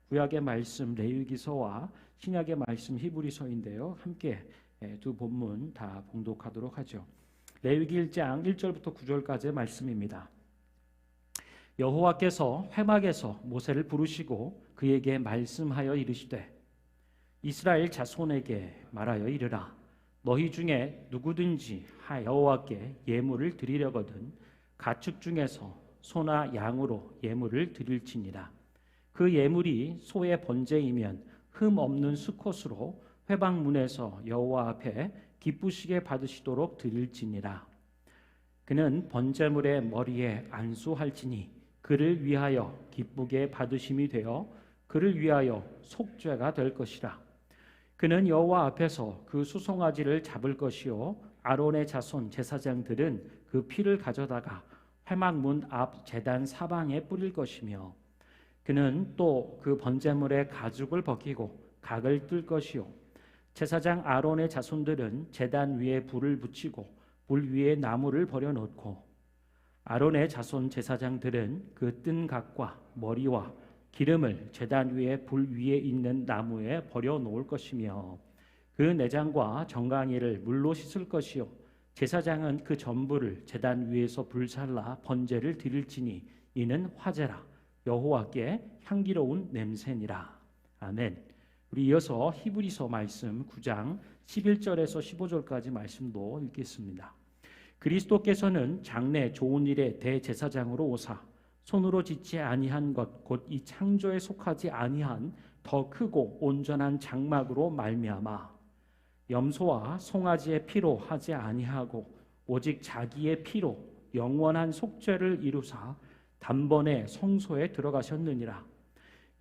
구약의 말씀 레위기서와 신약의 말씀 히브리서인데요. 함께 두 본문 다 봉독하도록 하죠. 레위기 1장 1절부터 9절까지의 말씀입니다. 여호와께서 회막에서 모세를 부르시고 그에게 말씀하여 이르시되 이스라엘 자손에게 말하여 이르라. 너희 중에 누구든지 여호와께 예물을 드리려거든 가축 중에서 소나 양으로 예물을 드릴지니라. 그 예물이 소의 번제이면 흠 없는 수컷으로 회방문에서 여호와 앞에 기쁘시게 받으시도록 드릴지니라. 그는 번제물의 머리에 안수할지니 그를 위하여 기쁘게 받으심이 되어 그를 위하여 속죄가 될 것이라. 그는 여호와 앞에서 그 수송아지를 잡을 것이요 아론의 자손 제사장들은 그 피를 가져다가 회막문 앞 제단 사방에 뿌릴 것이며 그는 또 그 번제물의 가죽을 벗기고 각을 뜰 것이요 제사장 아론의 자손들은 제단 위에 불을 붙이고 불 위에 나무를 버려놓고 아론의 자손 제사장들은 그 뜬 각과 머리와 기름을 제단 위에 불 위에 있는 나무에 버려놓을 것이며 그 내장과 정강이를 물로 씻을 것이요 제사장은 그 전부를 제단 위에서 불살라 번제를 드릴지니 이는 화제라 여호와께 향기로운 냄새니라. 아멘. 우리 이어서 히브리서 말씀 9장 11절에서 15절까지 말씀도 읽겠습니다. 그리스도께서는 장래 좋은 일의 대제사장으로 오사 손으로 짓지 아니한 것 곧 이 창조에 속하지 아니한 더 크고 온전한 장막으로 말미암아 염소와 송아지의 피로 하지 아니하고 오직 자기의 피로 영원한 속죄를 이루사 단번에 성소에 들어가셨느니라.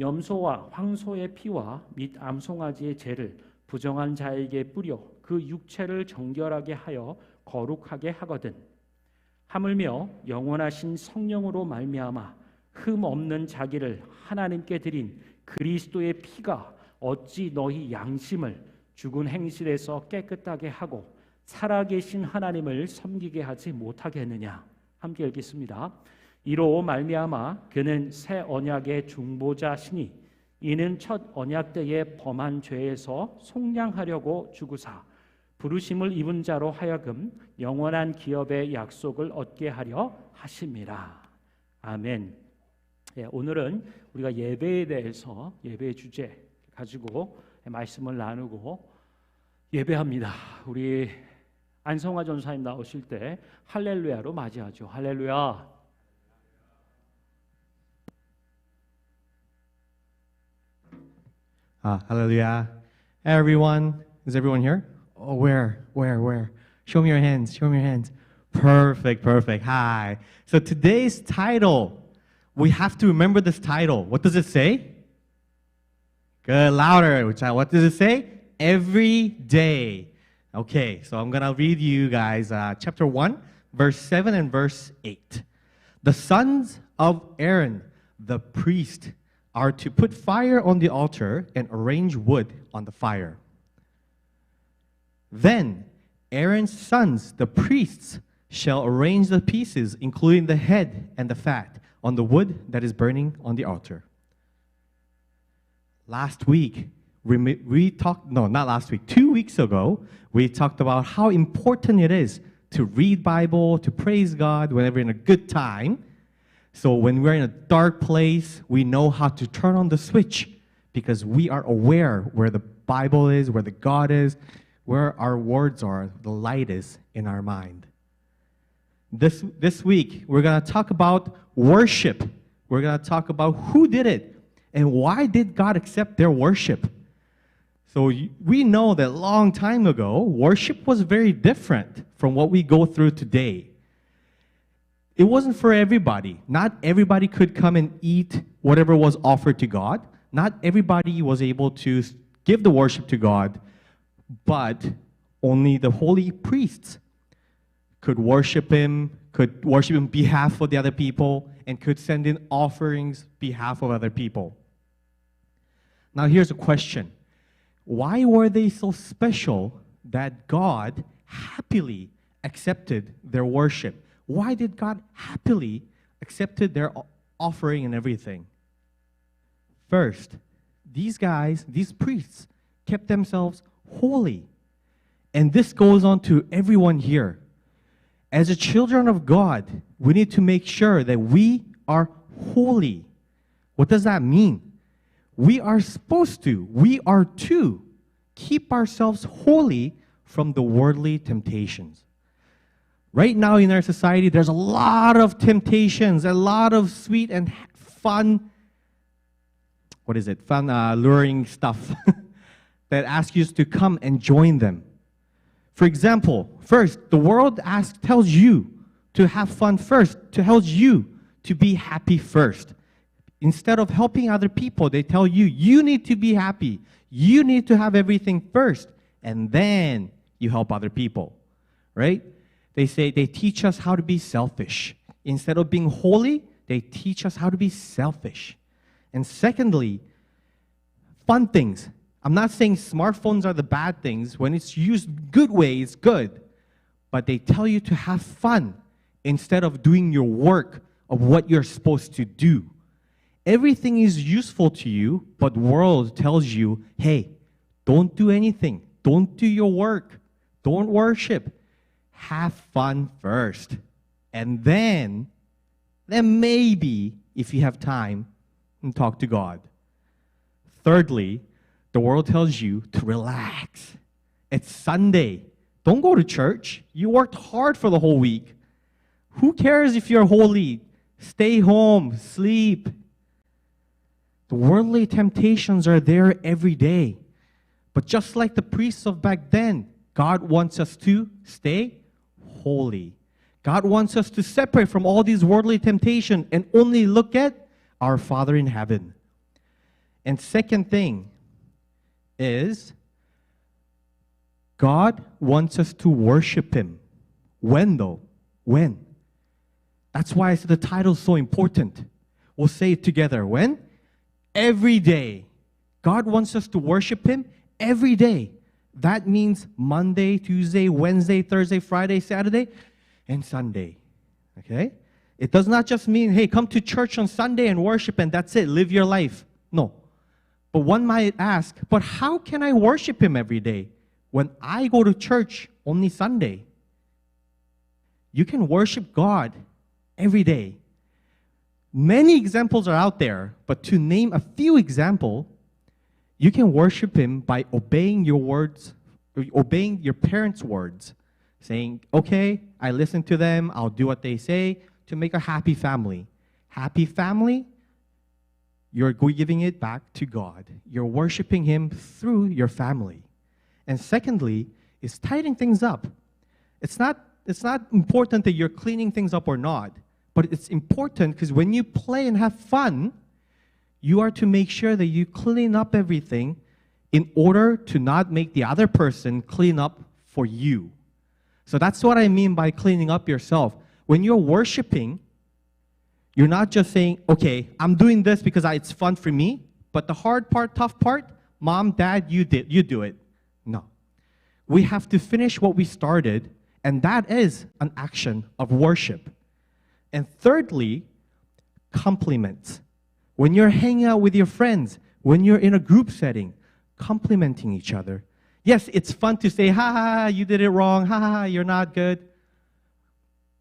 염소와 황소의 피와 및 암송아지의 죄를 부정한 자에게 뿌려 그 육체를 정결하게 하여 거룩하게 하거든. 하물며 영원하신 성령으로 말미암아 흠 없는 자기를 하나님께 드린 그리스도의 피가 어찌 너희 양심을 죽은 행실에서 깨끗하게 하고 살아계신 하나님을 섬기게 하지 못하겠느냐. 함께 읽겠습니다. 이로 말미암아 그는 새 언약의 중보자시니 이는 첫 언약 때에 범한 죄에서 속량하려고 죽으사 부르심을 입은 자로 하여금 영원한 기업의 약속을 얻게 하려 하심이라. 아멘. 오늘은 우리가 예배에 대해서 예배의 주제 가지고 말씀을 나누고 예배합니다. 우리 안성화 전사님 나오실 때 할렐루야로 맞이하죠. 할렐루야. Hallelujah. Everyone, is everyone here? Oh, where? Show me your hands. Show me your hands. Perfect. Hi. So today's title, we have to remember this title. What does it say? Good, louder. What does it say? Every day. Okay, so I'm going to read you guys chapter 1, verse 7 and verse 8. The sons of Aaron, the priest, are to put fire on the altar and arrange wood on the fire. Then Aaron's sons, the priests, shall arrange the pieces, including the head and the fat, on the wood that is burning on the altar. Last week, not last week, 2 weeks ago, we talked about how important it is to read Bible, to praise God whenever in a good time. So when we're in a dark place, we know how to turn on the switch because we are aware where the Bible is, where the God is, where our words are, the light is in our mind. This week, we're going to talk about worship. We're going to talk about who did it and why did God accept their worship. So we know that a long time ago, worship was very different from what we go through today. It wasn't for everybody. Not everybody could come and eat whatever was offered to God. Not everybody was able to give the worship to God, but only the holy priests could worship Him on behalf of the other people, and could send in offerings on behalf of other people. Now here's a question. Why were they so special that God happily accepted their worship? Why did God happily accepted their offering and everything? First, these guys, these priests, kept themselves holy. And this goes on to everyone here. As a children of God, we need to make sure that we are holy. What does that mean? We are to keep ourselves holy from the worldly temptations. Right now in our society, there's a lot of temptations, a lot of sweet and fun, luring stuff that asks you to come and join them. For example, first, the world tells you to have fun first, tells you to be happy first. Instead of helping other people, they tell you, you need to be happy. You need to have everything first, and then you help other people, right? They teach us how to be selfish. Instead of being holy, they teach us how to be selfish. And secondly, fun things. I'm not saying smartphones are the bad things. When it's used good way, it's good. But they tell you to have fun instead of doing your work of what you're supposed to do. Everything is useful to you, but the world tells you, hey, don't do anything. Don't do your work. Don't worship. Have fun first. And then maybe, if you have time, talk to God. Thirdly, the world tells you to relax. It's Sunday. Don't go to church. You worked hard for the whole week. Who cares if you're holy? Stay home, sleep. The worldly temptations are there every day. But just like the priests of back then, God wants us to stay holy. God wants us to separate from all these worldly temptations and only look at our Father in heaven. And second thing is, God wants us to worship Him. When though? When? That's why the title is so important. We'll say it together. When? Every day. God wants us to worship Him every day. That means Monday, Tuesday, Wednesday, Thursday, Friday, Saturday, and Sunday. Okay? It does not just mean, hey, come to church on Sunday and worship and that's it, live your life. No. But one might ask, but how can I worship Him every day when I go to church only Sunday? You can worship God every day. Many examples are out there, but to name a few examples, you can worship Him by obeying your words, obeying your parents' words, saying, okay, I listen to them, I'll do what they say to make a happy family. Happy family, you're giving it back to God. You're worshiping Him through your family. And secondly, is tidying things up. It's not important that you're cleaning things up or not, but it's important because when you play and have fun, you are to make sure that you clean up everything in order to not make the other person clean up for you. So that's what I mean by cleaning up yourself. When you're worshiping, you're not just saying, okay, I'm doing this because it's fun for me, but the hard part, tough part, Mom, Dad, you do it. No. We have to finish what we started, and that is an action of worship. And thirdly, compliments. When you're hanging out with your friends, when you're in a group setting, complimenting each other. Yes, it's fun to say, ha ha, you did it wrong, ha ha, you're not good.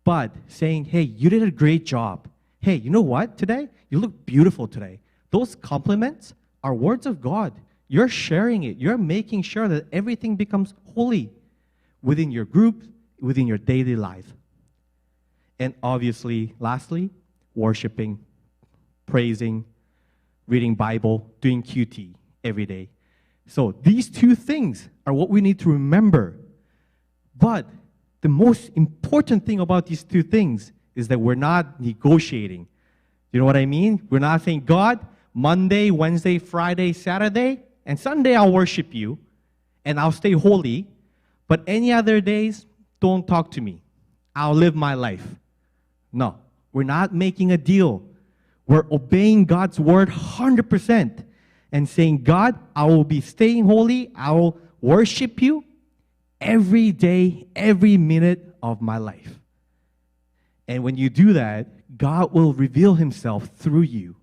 But saying, hey, you did a great job. Hey, you know what today? You look beautiful today. Those compliments are words of God. You're sharing it. You're making sure that everything becomes holy within your group, within your daily life. And obviously, lastly, worshiping, praising, reading Bible, doing QT every day. So these two things are what we need to remember. But the most important thing about these two things is that we're not negotiating. You know what I mean? We're not saying, God, Monday, Wednesday, Friday, Saturday, and Sunday I'll worship you, and I'll stay holy, but any other days, don't talk to me. I'll live my life. No, we're not making a deal. We're obeying God's word 100% and saying, God, I will be staying holy. I will worship you every day, every minute of my life. And when you do that, God will reveal Himself through you,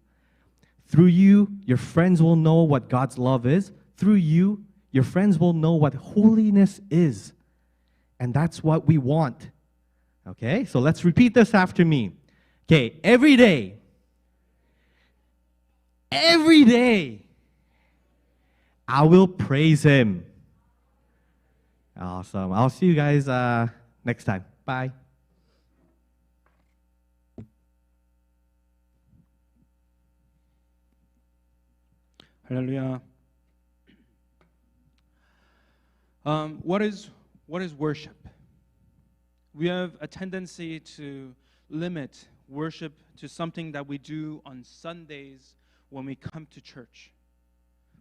Through you, your friends will know what God's love is. Through you, your friends will know what holiness is. And that's what we want. Okay, so let's repeat this after me. Okay, every day, I will praise Him. Awesome. I'll see you guys next time. Bye. Hallelujah. What is worship? We have a tendency to limit worship to something that we do on Sundays when we come to church.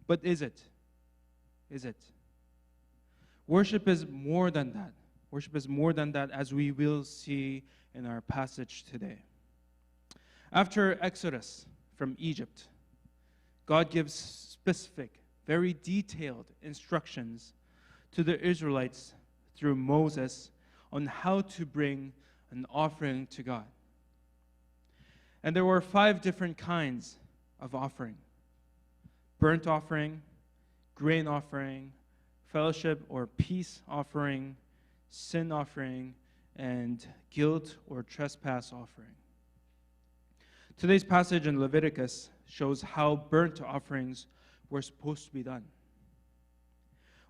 But is it? Is it? Worship is more than that. Worship is more than that, as we will see in our passage today. After Exodus from Egypt, God gives specific, very detailed instructions to the Israelites through Moses on how to bring an offering to God. And there were 5 different kinds of offering: burnt offering, grain offering, fellowship or peace offering, sin offering, and guilt or trespass offering. Today's passage in Leviticus shows how burnt offerings were supposed to be done.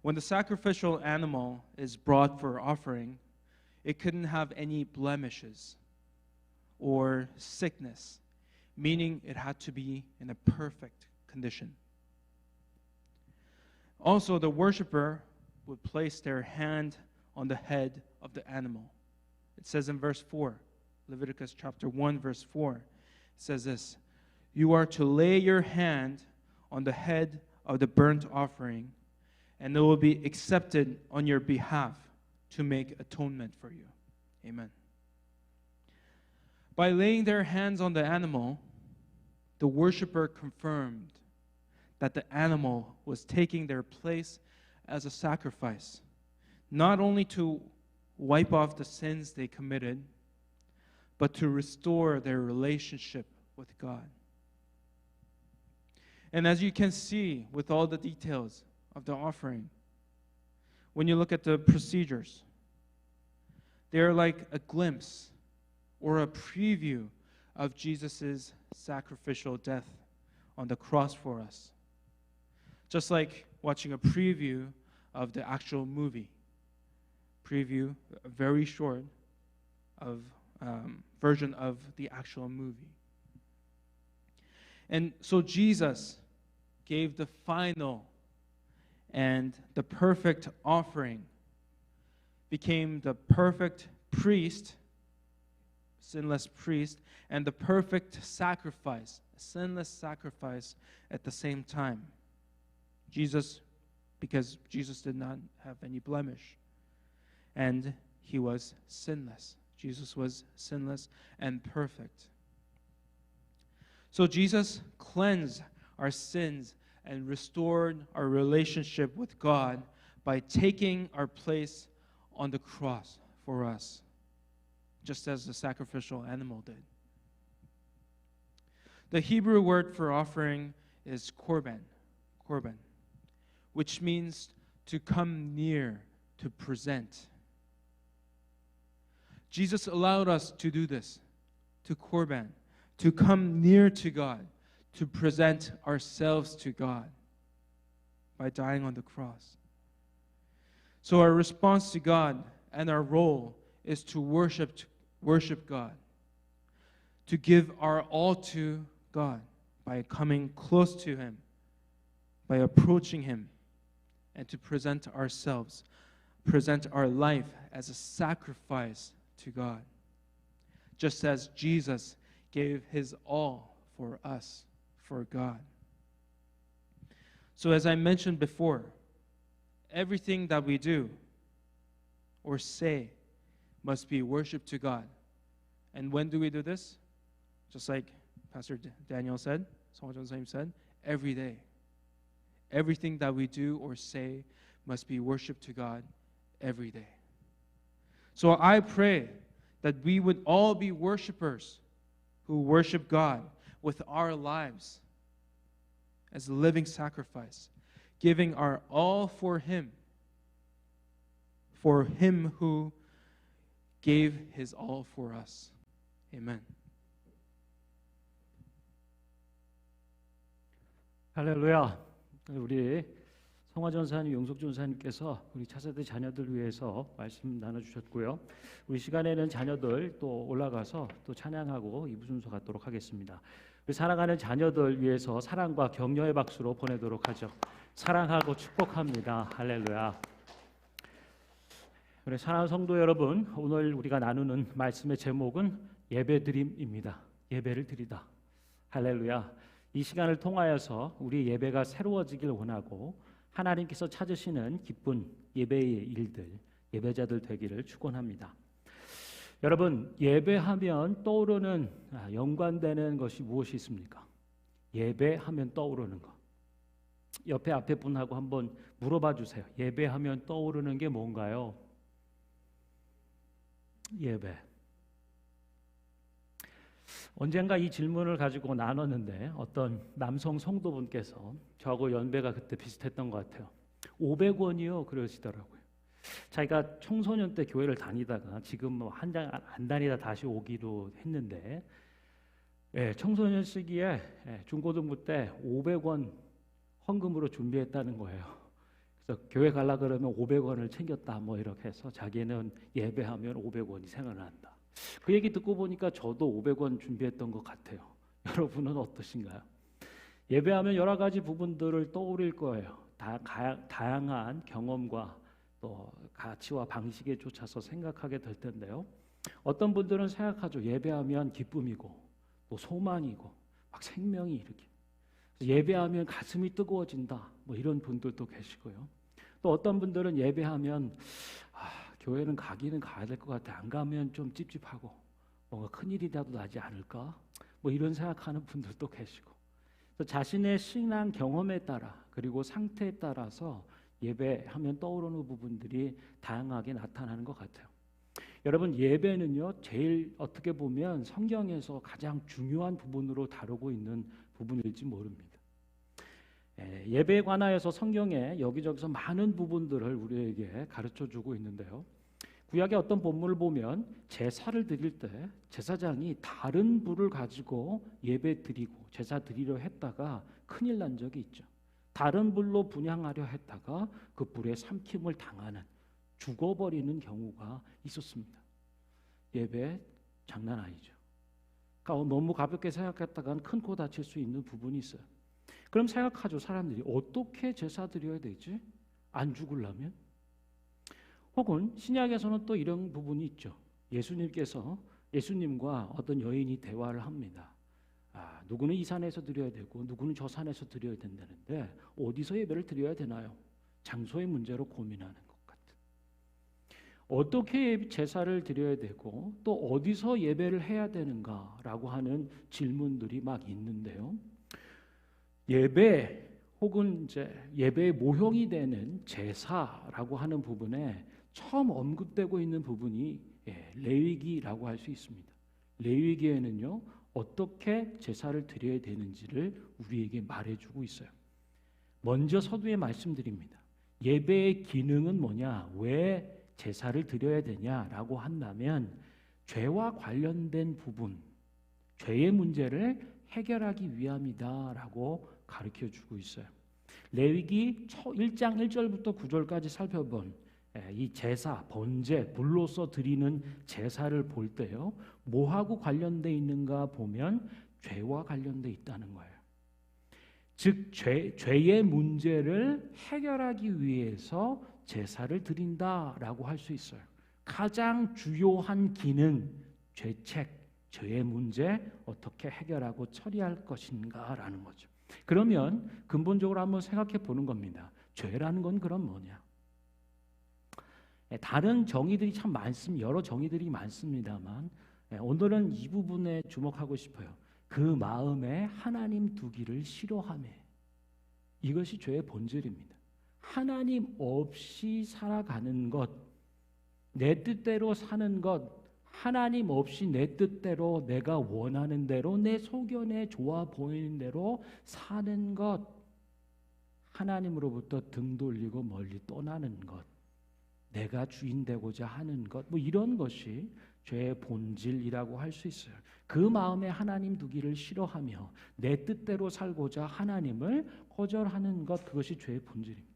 When the sacrificial animal is brought for offering, it couldn't have any blemishes or sickness, meaning it had to be in a perfect condition. Also, the worshiper would place their hand on the head of the animal. It says in verse 4, Leviticus chapter 1, verse 4, it says this: "You are to lay your hand on the head of the burnt offering, and it will be accepted on your behalf to make atonement for you." Amen. By laying their hands on the animal, the worshiper confirmed that the animal was taking their place as a sacrifice, not only to wipe off the sins they committed, but to restore their relationship with God. And as you can see with all the details of the offering, when you look at the procedures, they're like a glimpse or a preview of Jesus' sacrificial death on the cross for us. Just like watching a preview of the actual movie. Preview, a very short version of the actual movie. And so Jesus gave the final and the perfect offering, became the perfect priest, sinless priest, and the perfect sacrifice, sinless sacrifice at the same time. Because Jesus did not have any blemish, and he was sinless. Jesus was sinless and perfect. So Jesus cleansed our sins and restored our relationship with God by taking our place on the cross for us, just as the sacrificial animal did. The Hebrew word for offering is korban, which means to come near, to present. Jesus allowed us to do this, to korban, to come near to God, to present ourselves to God by dying on the cross. So our response to God and our role is to worship God, to give our all to God by coming close to Him, by approaching Him, and to present ourselves, present our life as a sacrifice to God, just as Jesus gave His all for us, for God. So as I mentioned before, everything that we do or say must be worship to God. And when do we do this? Just like Pastor Daniel said, Song said, every day. Everything that we do or say must be worship to God every day. So I pray that we would all be worshipers who worship God with our lives, as a living sacrifice, giving our all for Him who gave His all for us. Amen. 할렐루야. 우리 성화 전사님, 용석 전사님께서 우리 차세대 자녀들 위해서 말씀 나눠주셨고요. 우리 시간에는 자녀들 또 올라가서 또 찬양하고 2부 순서 갖도록 하겠습니다. 우리 사랑하는 자녀들 위해서 사랑과 격려의 박수로 보내도록 하죠. 사랑하고 축복합니다. 할렐루야. 우리 사랑하는 성도 여러분, 오늘 우리가 나누는 말씀의 제목은 예배드림입니다. 예배를 드리다. 할렐루야. 이 시간을 통하여서 우리 예배가 새로워지길 원하고 하나님께서 찾으시는 기쁜 예배의 일들, 예배자들 되기를 축원합니다. 여러분, 예배하면 떠오르는 연관되는 것이 무엇이 있습니까? 예배하면 떠오르는 것. 옆에 앞에 분하고 한번 물어봐 주세요. 예배하면 떠오르는 게 뭔가요? 예배. 언젠가 이 질문을 가지고 나눴는데 어떤 남성 성도분께서 저하고 연배가 그때 비슷했던 것 같아요. 500원이요 그러시더라고요. 자기가 청소년 때 교회를 다니다가 지금 뭐 한 장 안 다니다 다시 오기로 했는데 청소년 시기에 중고등부 때 500원 헌금으로 준비했다는 거예요. 그래서 교회 가려 그러면 500원을 챙겼다 뭐 이렇게 해서 자기는 예배하면 500원이 생각난다. 그 얘기 듣고 보니까 저도 500원 준비했던 것 같아요. 여러분은 어떠신가요? 예배하면 여러 가지 부분들을 떠올릴 거예요. 다양한 경험과 또 가치와 방식에 쫓아서 생각하게 될 텐데요. 어떤 분들은 생각하죠. 예배하면 기쁨이고 또 소망이고 막 생명이 이렇게 예배하면 가슴이 뜨거워진다. 뭐 이런 분들도 계시고요. 또 어떤 분들은 예배하면 교회는 가기는 가야 될 것 같아. 안 가면 좀 찝찝하고 뭔가 큰일이라도 나지 않을까? 뭐 이런 생각하는 분들도 계시고 자신의 신앙 경험에 따라 그리고 상태에 따라서 예배하면 떠오르는 부분들이 다양하게 나타나는 것 같아요. 여러분, 예배는요 제일 어떻게 보면 성경에서 가장 중요한 부분으로 다루고 있는 부분일지 모릅니다. 예배에 관하여서 성경에 여기저기서 많은 부분들을 우리에게 가르쳐주고 있는데요. 구약의 어떤 본문을 보면 제사를 드릴 때 제사장이 다른 불을 가지고 예배 드리고 제사 드리려 했다가 큰일 난 적이 있죠. 다른 불로 분향하려 했다가 그 불에 삼킴을 당하는, 죽어버리는 경우가 있었습니다. 예배 장난 아니죠. 그러니까 너무 가볍게 생각했다간 큰 코 다칠 수 있는 부분이 있어요. 그럼 생각하죠. 사람들이 어떻게 제사 드려야 되지? 안 죽으려면? 혹은 신약에서는 또 이런 부분이 있죠. 예수님과 어떤 여인이 대화를 합니다. 누구는 이 산에서 드려야 되고 누구는 저 산에서 드려야 된다는데 어디서 예배를 드려야 되나요? 장소의 문제로 고민하는 것 같은. 어떻게 제사를 드려야 되고 또 어디서 예배를 해야 되는가라고 하는 질문들이 막 있는데요. 예배 혹은 이제 예배의 모형이 되는 제사라고 하는 부분에 처음 언급되고 있는 부분이 레위기라고 할 수 있습니다. 레위기에는요 어떻게 제사를 드려야 되는지를 우리에게 말해주고 있어요. 먼저 서두에 말씀드립니다. 예배의 기능은 뭐냐? 왜 제사를 드려야 되냐라고 한다면 죄와 관련된 부분, 죄의 문제를 해결하기 위함이다라고 가르쳐주고 있어요. 레위기 1장 1절부터 9절까지 살펴본 이 제사, 번제, 불로서 드리는 제사를 볼 때요. 뭐하고 관련돼 있는가 보면 죄와 관련돼 있다는 거예요. 즉 죄의 문제를 해결하기 위해서 제사를 드린다라고 할 수 있어요. 가장 주요한 기능, 죄책, 죄의 문제 어떻게 해결하고 처리할 것인가라는 거죠. 그러면 근본적으로 한번 생각해 보는 겁니다. 죄라는 건 그럼 뭐냐? 다른 정의들이 참 많습니다. 여러 정의들이 많습니다만 오늘은 이 부분에 주목하고 싶어요. 그 마음에 하나님 두기를 싫어하며 이것이 죄의 본질입니다. 하나님 없이 살아가는 것, 내 뜻대로 사는 것, 하나님 없이 내 뜻대로 내가 원하는 대로 내 소견에 좋아 보이는 대로 사는 것, 하나님으로부터 등 돌리고 멀리 떠나는 것, 내가 주인 되고자 하는 것, 뭐 이런 것이 죄의 본질이라고 할 수 있어요. 그 마음에 하나님 두기를 싫어하며 내 뜻대로 살고자 하나님을 거절하는 것, 그것이 죄의 본질입니다.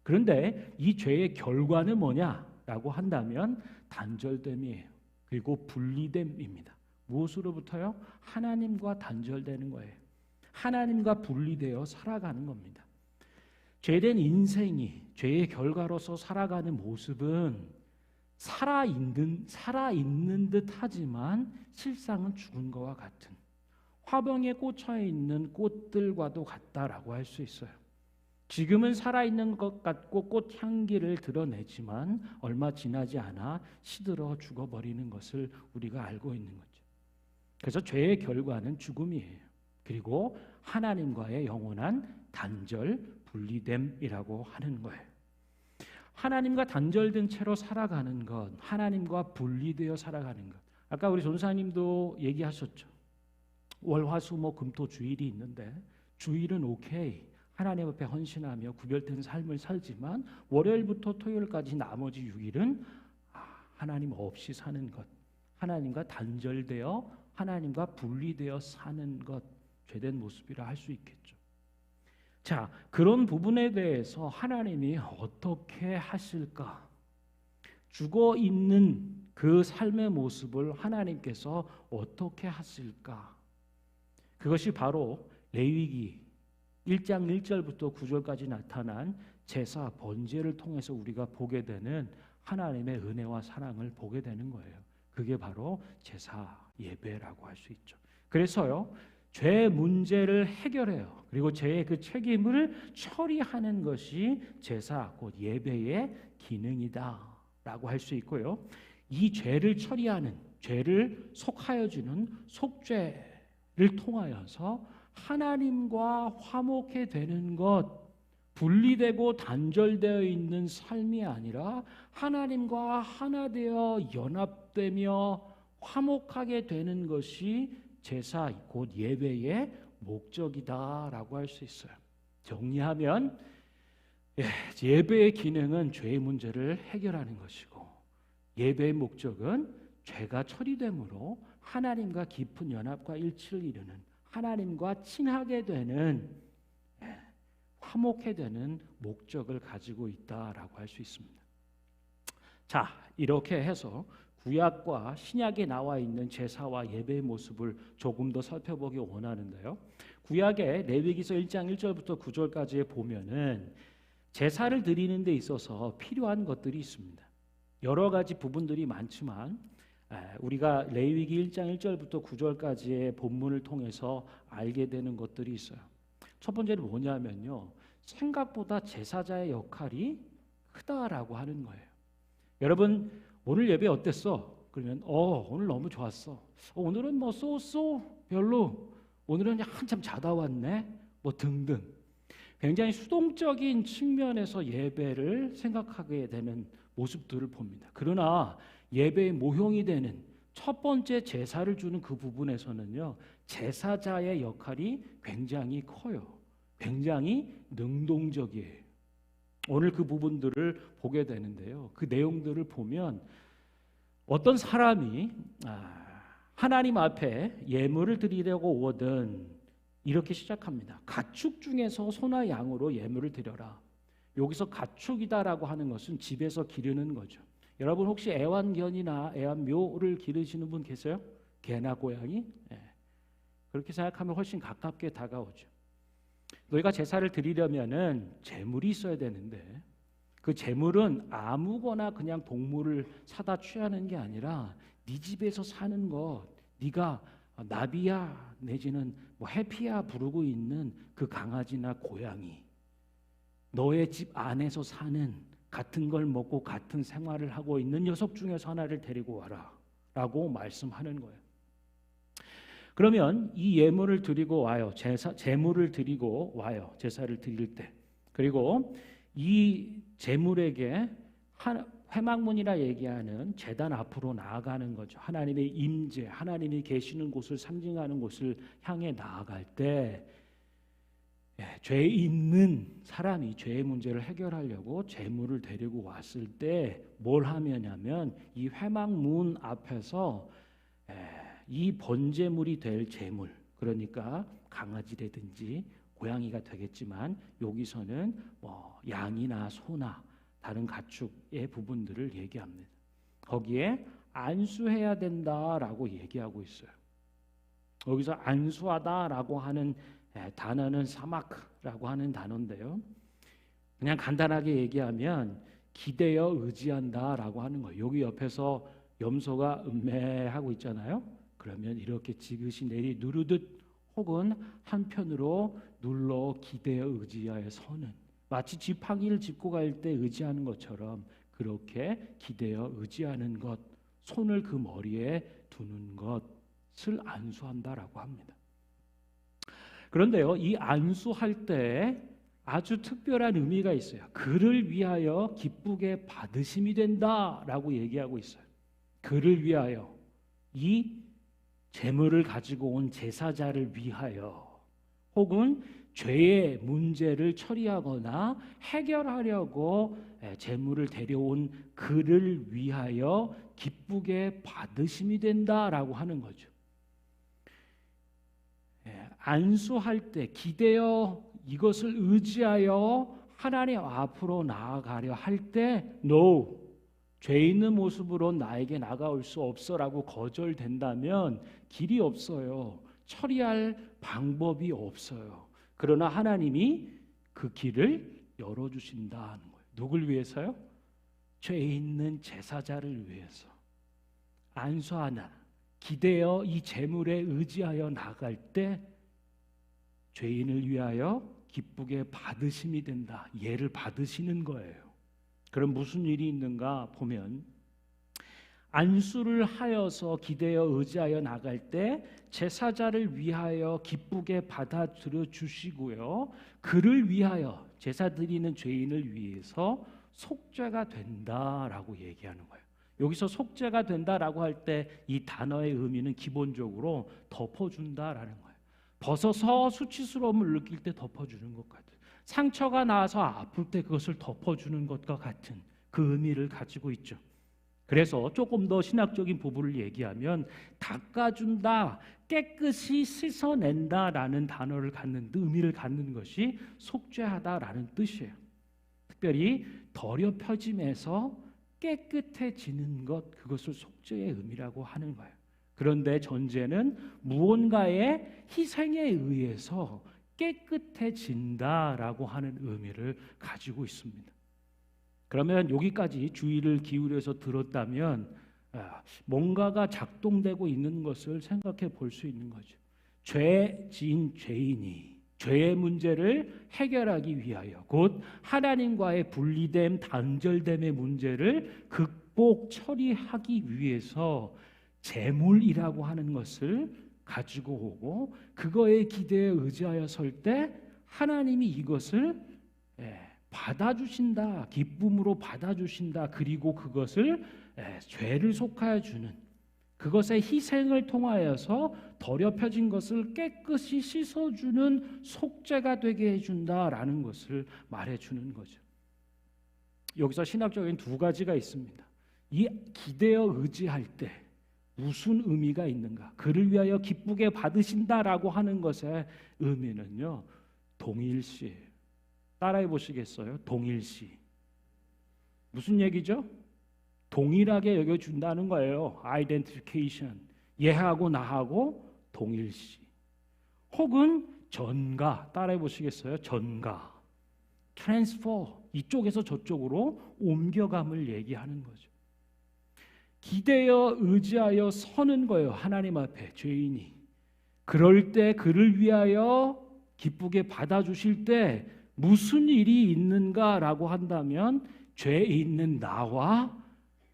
그런데 이 죄의 결과는 뭐냐라고 한다면 단절됨이에요. 그리고 분리됨입니다. 무엇으로부터요? 하나님과 단절되는 거예요. 하나님과 분리되어 살아가는 겁니다. 죄된 인생이 죄의 결과로서 살아가는 모습은 살아있는 듯 하지만 실상은 죽은 것과 같은, 화병에 꽂혀 있는 꽃들과도 같다라고 할 수 있어요. 지금은 살아있는 것 같고 꽃 향기를 드러내지만 얼마 지나지 않아 시들어 죽어버리는 것을 우리가 알고 있는 거죠. 그래서 죄의 결과는 죽음이에요. 그리고 하나님과의 영원한 단절, 분리됨이라고 하는 거예요. 하나님과 단절된 채로 살아가는 것, 하나님과 분리되어 살아가는 것. 아까 우리 전사님도 얘기하셨죠. 월, 화, 수, 목, 금, 토 주일이 있는데 주일은 오케이, 하나님 앞에 헌신하며 구별된 삶을 살지만 월요일부터 토요일까지 나머지 6일은 하나님 없이 사는 것, 하나님과 단절되어 하나님과 분리되어 사는 것, 죄된 모습이라 할 수 있겠죠. 자, 그런 부분에 대해서 하나님이 어떻게 하실까? 죽어 있는 그 삶의 모습을 하나님께서 어떻게 하실까? 그것이 바로 레위기 1장 1절부터 9절까지 나타난 제사 번제를 통해서 우리가 보게 되는 하나님의 은혜와 사랑을 보게 되는 거예요. 그게 바로 제사 예배라고 할 수 있죠. 그래서요, 죄 문제를 해결해요. 그리고 죄의 그 책임을 처리하는 것이 제사, 곧 예배의 기능이다라고 할 수 있고요. 이 죄를 처리하는, 죄를 속하여 주는 속죄를 통하여서 하나님과 화목해 되는 것, 분리되고 단절되어 있는 삶이 아니라 하나님과 하나 되어 연합되며 화목하게 되는 것이 제사, 곧 예배의 목적이다라고 할 수 있어요. 정리하면 예배의 기능은 죄의 문제를 해결하는 것이고, 예배의 목적은 죄가 처리됨으로 하나님과 깊은 연합과 일치를 이루는, 하나님과 친하게 되는, 화목해 되는 목적을 가지고 있다라고 할 수 있습니다. 자, 이렇게 해서 구약과 신약에 나와 있는 제사와 예배의 모습을 조금 더 살펴보기 원하는데요. 구약의 레위기서 1장 1절부터 9절까지에 보면은 제사를 드리는 데 있어서 필요한 것들이 있습니다. 여러 가지 부분들이 많지만 우리가 레위기 1장 1절부터 9절까지의 본문을 통해서 알게 되는 것들이 있어요. 첫 번째는 뭐냐면요, 생각보다 제사자의 역할이 크다라고 하는 거예요. 여러분, 오늘 예배 어땠어? 그러면 오늘 너무 좋았어. 오늘은 뭐 별로. 오늘은 한참 자다 왔네. 뭐 등등. 굉장히 수동적인 측면에서 예배를 생각하게 되는 모습들을 봅니다. 그러나 예배의 모형이 되는 첫 번째 제사를 주는 그 부분에서는요, 제사자의 역할이 굉장히 커요. 굉장히 능동적이에요. 오늘 그 부분들을 보게 되는데요. 그 내용들을 보면 어떤 사람이 하나님 앞에 예물을 드리려고 오거든 이렇게 시작합니다. 가축 중에서 소나 양으로 예물을 드려라. 여기서 가축이다라고 하는 것은 집에서 기르는 거죠. 여러분 혹시 애완견이나 애완묘를 기르시는 분 계세요? 개나 고양이? 그렇게 생각하면 훨씬 가깝게 다가오죠. 너희가 제사를 드리려면은 제물이 있어야 되는데 그 제물은 아무거나 그냥 동물을 사다 취하는 게 아니라 네 집에서 사는 것, 네가 나비야 내지는 뭐 해피야 부르고 있는 그 강아지나 고양이, 너의 집 안에서 사는 같은 걸 먹고 같은 생활을 하고 있는 녀석 중에서 하나를 데리고 와라 라고 말씀하는 거예요. 그러면 이 예물을 드리고 와요. 제물을 드리고 와요. 제사를 드릴 때. 그리고 이 제물에게 회막문이라 얘기하는 제단 앞으로 나아가는 거죠. 하나님의 임재, 하나님이 계시는 곳을 상징하는 곳을 향해 나아갈 때 죄 있는 사람이 죄의 문제를 해결하려고 재물을 데리고 왔을 때 뭘 하면냐면 이 회막문 앞에서 이 번제물이 될 재물, 그러니까 강아지라든지 고양이가 되겠지만 여기서는 뭐 양이나 소나 다른 가축의 부분들을 얘기합니다. 거기에 안수해야 된다라고 얘기하고 있어요. 여기서 안수하다라고 하는 단어는 사마크라고 하는 단어인데요. 그냥 간단하게 얘기하면 기대어 의지한다라고 하는 거예요. 여기 옆에서 염소가 음매하고 있잖아요. 그러면 이렇게 지그시 내리 누르듯 혹은 한편으로 눌러 기대어 의지하여 서는, 마치 지팡이를 짚고 갈 때 의지하는 것처럼 그렇게 기대어 의지하는 것, 손을 그 머리에 두는 것을 안수한다라고 합니다. 그런데요, 이 안수할 때 아주 특별한 의미가 있어요. 그를 위하여 기쁘게 받으심이 된다라고 얘기하고 있어요. 그를 위하여, 이 재물을 가지고 온 제사자를 위하여, 혹은 죄의 문제를 처리하거나 해결하려고 재물을 데려온 그를 위하여 기쁘게 받으심이 된다라고 하는 거죠. 안수할 때 기대어 이것을 의지하여 하나님 앞으로 나아가려 할 때 no, 죄 있는 모습으로 나에게 나아올 수 없어라고 거절된다면 길이 없어요. 처리할 방법이 없어요. 그러나 하나님이 그 길을 열어주신다는 거예요. 누굴 위해서요? 죄 있는 제사자를 위해서. 안수하나 기대어 이 재물에 의지하여 나갈 때 죄인을 위하여 기쁘게 받으심이 된다. 예를 받으시는 거예요. 그럼 무슨 일이 있는가 보면, 안수를 하여서 기대어 의지하여 나갈 때 제사자를 위하여 기쁘게 받아들여 주시고요, 그를 위하여, 제사 드리는 죄인을 위해서 속죄가 된다라고 얘기하는 거예요. 여기서 속죄가 된다라고 할 때 이 단어의 의미는 기본적으로 덮어준다라는 거예요. 벗어서 수치스러움을 느낄 때 덮어주는 것 같아요. 상처가 나서 아플 때 그것을 덮어주는 것과 같은 그 의미를 가지고 있죠. 그래서 조금 더 신학적인 부분을 얘기하면 닦아준다, 깨끗이 씻어낸다라는 단어를 갖는, 의미를 갖는 것이 속죄하다라는 뜻이에요. 특별히 더럽혀짐에서 깨끗해지는 것, 그것을 속죄의 의미라고 하는 거예요. 그런데 전제는 무언가의 희생에 의해서 깨끗해진다라고 하는 의미를 가지고 있습니다. 그러면 여기까지 주의를 기울여서 들었다면 뭔가가 작동되고 있는 것을 생각해 볼 수 있는 거죠. 죄 지은 죄인이 죄의 문제를 해결하기 위하여, 곧 하나님과의 분리됨, 단절됨의 문제를 극복 처리하기 위해서 재물이라고 하는 것을 가지고 오고 그거에 기대에 의지하여 설 때 하나님이 이것을 받아주신다, 기쁨으로 받아주신다. 그리고 그것을 죄를 속하여 주는, 그것의 희생을 통하여서 더럽혀진 것을 깨끗이 씻어주는 속죄가 되게 해준다라는 것을 말해주는 거죠. 여기서 신학적인 두 가지가 있습니다. 이 기대어 의지할 때 무슨 의미가 있는가? 그를 위하여 기쁘게 받으신다라고 하는 것의 의미는요, 동일시예요. 따라해 보시겠어요? 동일시. 무슨 얘기죠? 동일하게 여겨준다는 거예요. identification. 얘하고 나하고 동일시. 혹은 전가. 따라해 보시겠어요? 전가. transfer. 이쪽에서 저쪽으로 옮겨감을 얘기하는 거죠. 기대어 의지하여 서는 거예요. 하나님 앞에 죄인이. 그럴 때 그를 위하여 기쁘게 받아주실 때 무슨 일이 있는가라고 한다면 죄 있는 나와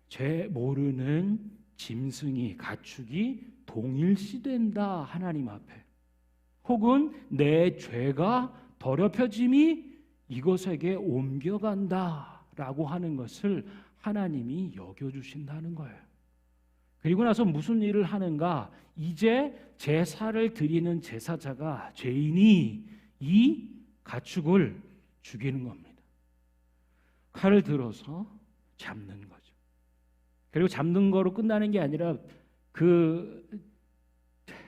죄 모르는 짐승이, 가축이 동일시된다 하나님 앞에. 혹은 내 죄가 더럽혀짐이 이것에게 옮겨간다라고 하는 것을 하나님이 여겨주신다는 거예요. 그리고 나서 무슨 일을 하는가? 이제 제사를 드리는 제사자가, 죄인이 이 가축을 죽이는 겁니다. 칼을 들어서 잡는 거죠. 그리고 잡는 거로 끝나는 게 아니라 그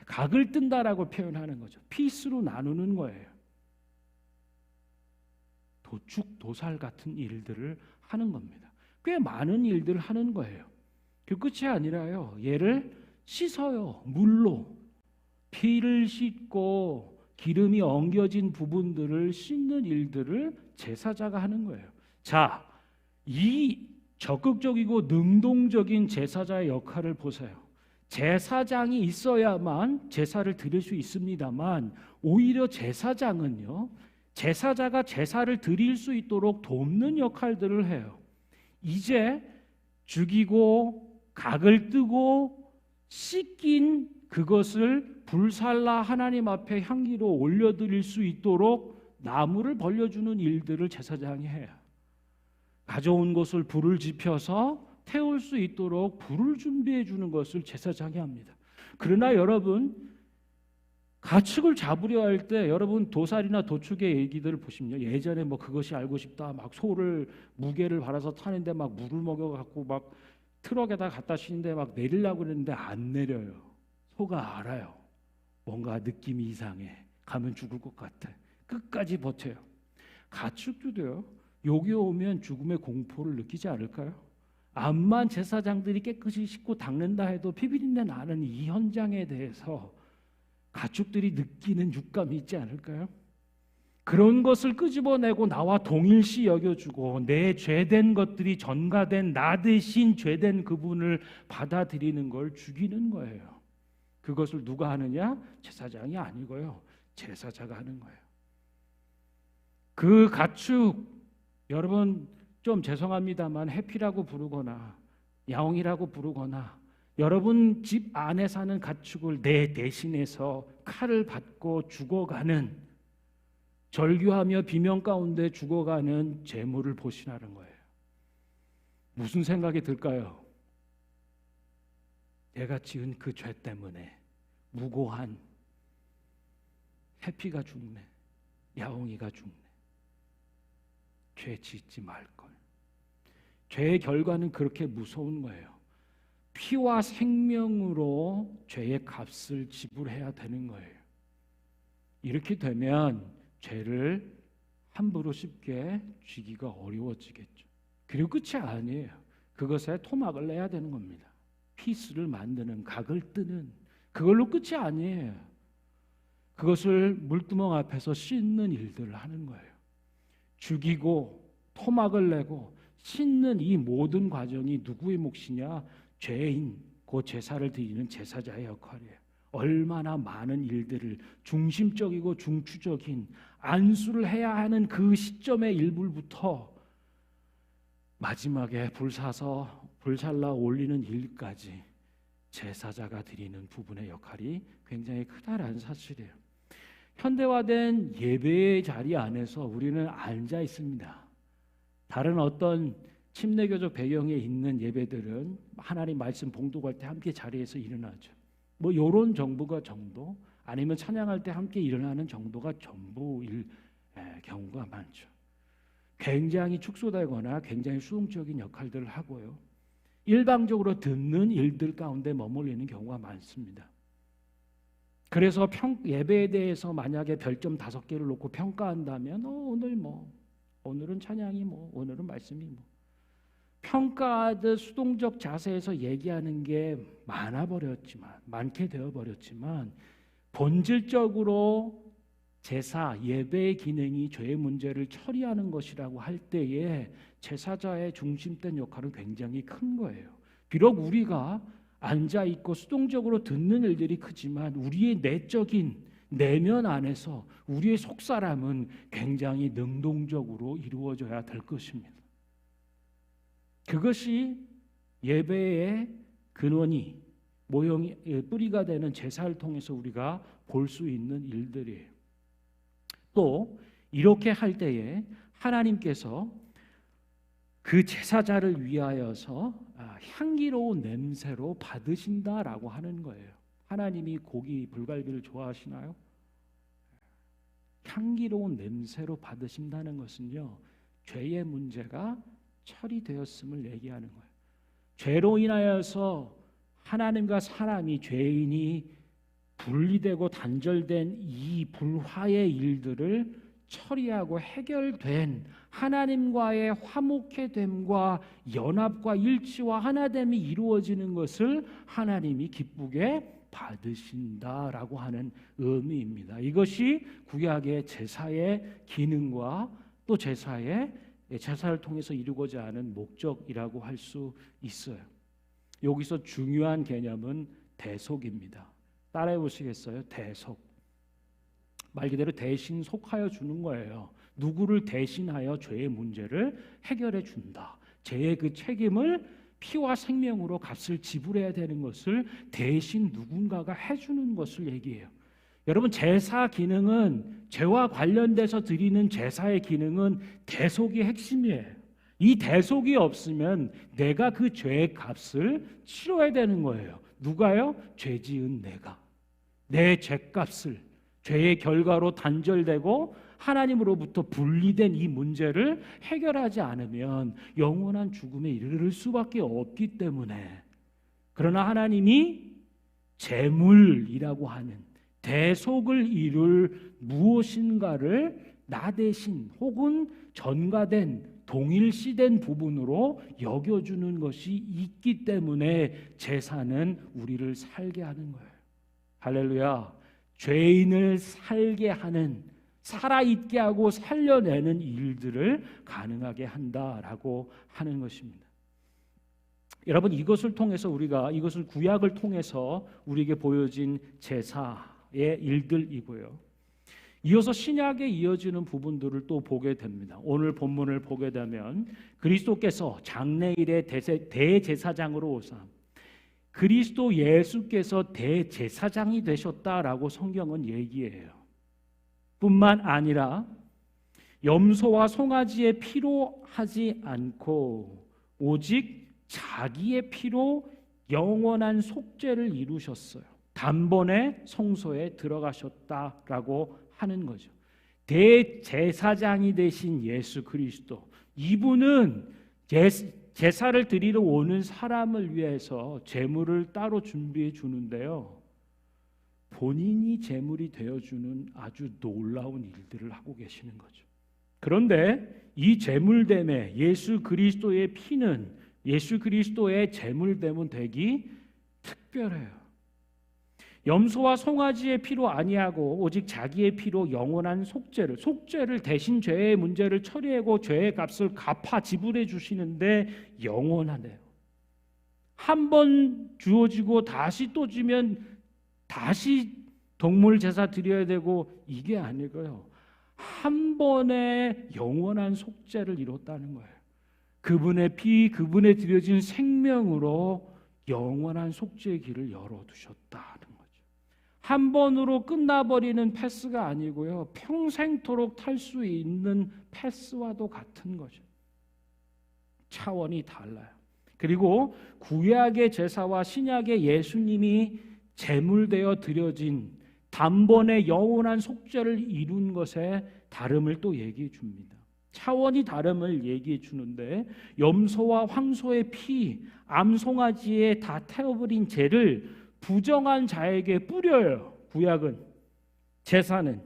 각을 뜬다라고 표현하는 거죠. 피스로 나누는 거예요. 도축, 도살 같은 일들을 하는 겁니다. 꽤 많은 일들을 하는 거예요. 그 끝이 아니라요. 얘를 씻어요. 물로. 피를 씻고 기름이 엉겨진 부분들을 씻는 일들을 제사자가 하는 거예요. 자, 이 적극적이고 능동적인 제사자의 역할을 보세요. 제사장이 있어야만 제사를 드릴 수 있습니다만 오히려 제사장은요, 제사자가 제사를 드릴 수 있도록 돕는 역할들을 해요. 이제 죽이고 각을 뜨고 씻긴 그것을 불살라 하나님 앞에 향기로 올려드릴 수 있도록 나무를 벌려주는 일들을 제사장이 해요. 가져온 것을 불을 지펴서 태울 수 있도록 불을 준비해 주는 것을 제사장이 합니다. 그러나 여러분, 가축을 잡으려 할 때 여러분 도살이나 도축의 얘기들을 보시면요, 예전에 뭐 그것이 알고 싶다, 막 소를 무게를 받아서 타는데 막 물을 먹여갖고 막 트럭에다 갖다 싣는데 막 내리려고 그랬는데 안 내려요. 소가 알아요. 뭔가 느낌이 이상해. 가면 죽을 것 같아. 끝까지 버텨요. 가축도요, 여기 오면 죽음의 공포를 느끼지 않을까요? 암만 제사장들이 깨끗이 씻고 닦는다 해도 피비린내 나는 이 현장에 대해서 가축들이 느끼는 육감이 있지 않을까요? 그런 것을 끄집어내고 나와 동일시 여겨주고 내 죄된 것들이 전가된 나 대신 죄된 그분을 받아들이는 걸 죽이는 거예요. 그것을 누가 하느냐? 제사장이 아니고요, 제사자가 하는 거예요. 그 가축, 여러분 좀 죄송합니다만 해피라고 부르거나 야옹이라고 부르거나 여러분 집 안에 사는 가축을 내 대신해서 칼을 받고 죽어가는, 절규하며 비명 가운데 죽어가는 재물을 보시라는 거예요. 무슨 생각이 들까요? 내가 지은 그 죄 때문에 무고한 해피가 죽네, 야옹이가 죽네. 죄 짓지 말걸. 죄의 결과는 그렇게 무서운 거예요. 피와 생명으로 죄의 값을 지불해야 되는 거예요. 이렇게 되면 죄를 함부로 쉽게 쥐기가 어려워지겠죠. 그리고 끝이 아니에요. 그것에 토막을 내야 되는 겁니다. 피스를 만드는, 각을 뜨는, 그걸로 끝이 아니에요. 그것을 물두멍 앞에서 씻는 일들을 하는 거예요. 죽이고 토막을 내고 씻는 이 모든 과정이 누구의 몫이냐? 죄인, 그 제사를 드리는 제사자의 역할이에요. 얼마나 많은 일들을 중심적이고 중추적인 안수를 해야 하는 그 시점의 일부부터 마지막에 불살라 올리는 일까지 제사자가 드리는 부분의 역할이 굉장히 크다라는 사실이에요. 현대화된 예배의 자리 안에서 우리는 앉아 있습니다. 다른 어떤 침례교적 배경에 있는 예배들은 하나님 말씀 봉독할 때 함께 자리에서 일어나죠. 뭐 이런 정도 아니면 찬양할 때 함께 일어나는 정도가 전부일 경우가 많죠. 굉장히 축소되거나 굉장히 수동적인 역할들을 하고요, 일방적으로 듣는 일들 가운데 머물리는 경우가 많습니다. 그래서 예배에 대해서 만약에 별점 5개를 놓고 평가한다면 오늘은 찬양이 오늘은 말씀이 평가하듯 수동적 자세에서 얘기하는 게 많게 되어버렸지만 본질적으로 제사, 예배의 기능이 죄의 문제를 처리하는 것이라고 할 때에 제사자의 중심된 역할은 굉장히 큰 거예요. 비록 우리가 앉아있고 수동적으로 듣는 일들이 크지만 우리의 내적인 내면 안에서 우리의 속사람은 굉장히 능동적으로 이루어져야 될 것입니다. 그것이 예배의 근원이 뿌리가 되는 제사를 통해서 우리가 볼 수 있는 일들이에요. 또 이렇게 할 때에 하나님께서 그 제사자를 위하여서 향기로운 냄새로 받으신다라고 하는 거예요. 하나님이 고기, 불갈비를 좋아하시나요? 향기로운 냄새로 받으신다는 것은요, 죄의 문제가 처리되었음을 얘기하는 거예요. 죄로 인하여서 하나님과 사람이, 죄인이 분리되고 단절된 이 불화의 일들을 처리하고 해결된 하나님과의 화목해됨과 연합과 일치와 하나됨이 이루어지는 것을 하나님이 기쁘게 받으신다라고 하는 의미입니다. 이것이 구약의 제사의 기능과 또 제사를 통해서 이루고자 하는 목적이라고 할 수 있어요. 여기서 중요한 개념은 대속입니다. 따라해 보시겠어요? 대속. 말 그대로 대신 속하여 주는 거예요. 누구를 대신하여 죄의 문제를 해결해 준다. 죄의 그 책임을 피와 생명으로 값을 지불해야 되는 것을 대신 누군가가 해주는 것을 얘기해요. 여러분, 제사 기능은, 죄와 관련돼서 드리는 제사의 기능은 대속이 핵심이에요. 이 대속이 없으면 내가 그 죄의 값을 치러야 되는 거예요. 누가요? 죄 지은 내가. 내 죄값을, 죄의 결과로 단절되고 하나님으로부터 분리된 이 문제를 해결하지 않으면 영원한 죽음에 이르를 수밖에 없기 때문에, 그러나 하나님이 제물이라고 하는 대속을 이룰 무엇인가를 나 대신 혹은 전가된 동일시된 부분으로 여겨주는 것이 있기 때문에 제사는 우리를 살게 하는 거예요. 할렐루야. 죄인을 살게 하는, 살아있게 하고 살려내는 일들을 가능하게 한다라고 하는 것입니다. 여러분, 이것을 통해서 이것은 구약을 통해서 우리에게 보여진 제사의 일들이고요. 이어서 신약에 이어지는 부분들을 또 보게 됩니다. 오늘 본문을 보게 되면 그리스도께서 장래일의 대제사장으로 오사 그리스도 예수께서 대제사장이 되셨다라고 성경은 얘기해요. 뿐만 아니라 염소와 송아지의 피로 하지 않고 오직 자기의 피로 영원한 속죄를 이루셨어요. 단번에 성소에 들어가셨다라고 하는 거죠. 대제사장이 되신 예수 그리스도, 이분은 제사를 드리러 오는 사람을 위해서 제물을 따로 준비해 주는데요, 본인이 제물이 되어주는 아주 놀라운 일들을 하고 계시는 거죠. 그런데 이 제물됨에 예수 그리스도의 피는 예수 그리스도의 제물됨은 되기 특별해요. 염소와 송아지의 피로 아니하고 오직 자기의 피로 영원한 속죄를 대신 죄의 문제를 처리하고 죄의 값을 갚아 지불해 주시는데 영원하네요. 한 번 주어지고 다시 또 주면 다시 동물 제사 드려야 되고, 이게 아니고요, 한 번에 영원한 속죄를 이뤘다는 거예요. 그분의 피, 그분의 드려진 생명으로 영원한 속죄의 길을 열어두셨다는 거죠. 한 번으로 끝나버리는 패스가 아니고요, 평생토록 탈 수 있는 패스와도 같은 거죠. 차원이 달라요. 그리고 구약의 제사와 신약의 예수님이 제물되어 드려진 단번에 영원한 속죄를 이룬 것에 다름을 또 얘기해 줍니다. 차원이 다름을 얘기해 주는데, 염소와 황소의 피, 암송아지에 다 태워버린 죄를 부정한 자에게 뿌려요. 구약은, 제사는.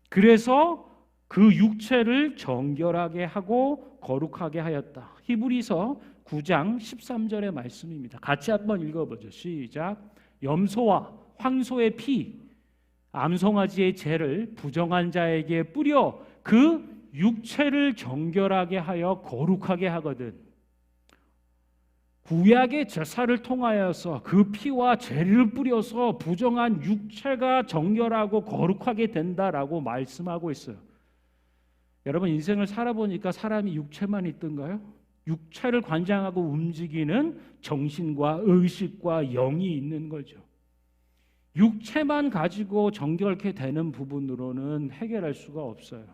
그래서 그 육체를 정결하게 하고 거룩하게 하였다. 히브리서 9장 13절의 말씀입니다. 같이 한번 읽어보죠. 시작. 염소와 황소의 피, 암송아지의 죄를 부정한 자에게 뿌려 그 육체를 정결하게 하여 거룩하게 하거든. 구약의 제사를 통하여서 그 피와 죄를 뿌려서 부정한 육체가 정결하고 거룩하게 된다라고 말씀하고 있어요. 여러분, 인생을 살아보니까 사람이 육체만 있던가요? 육체를 관장하고 움직이는 정신과 의식과 영이 있는 거죠. 육체만 가지고 정결케 되는 부분으로는 해결할 수가 없어요.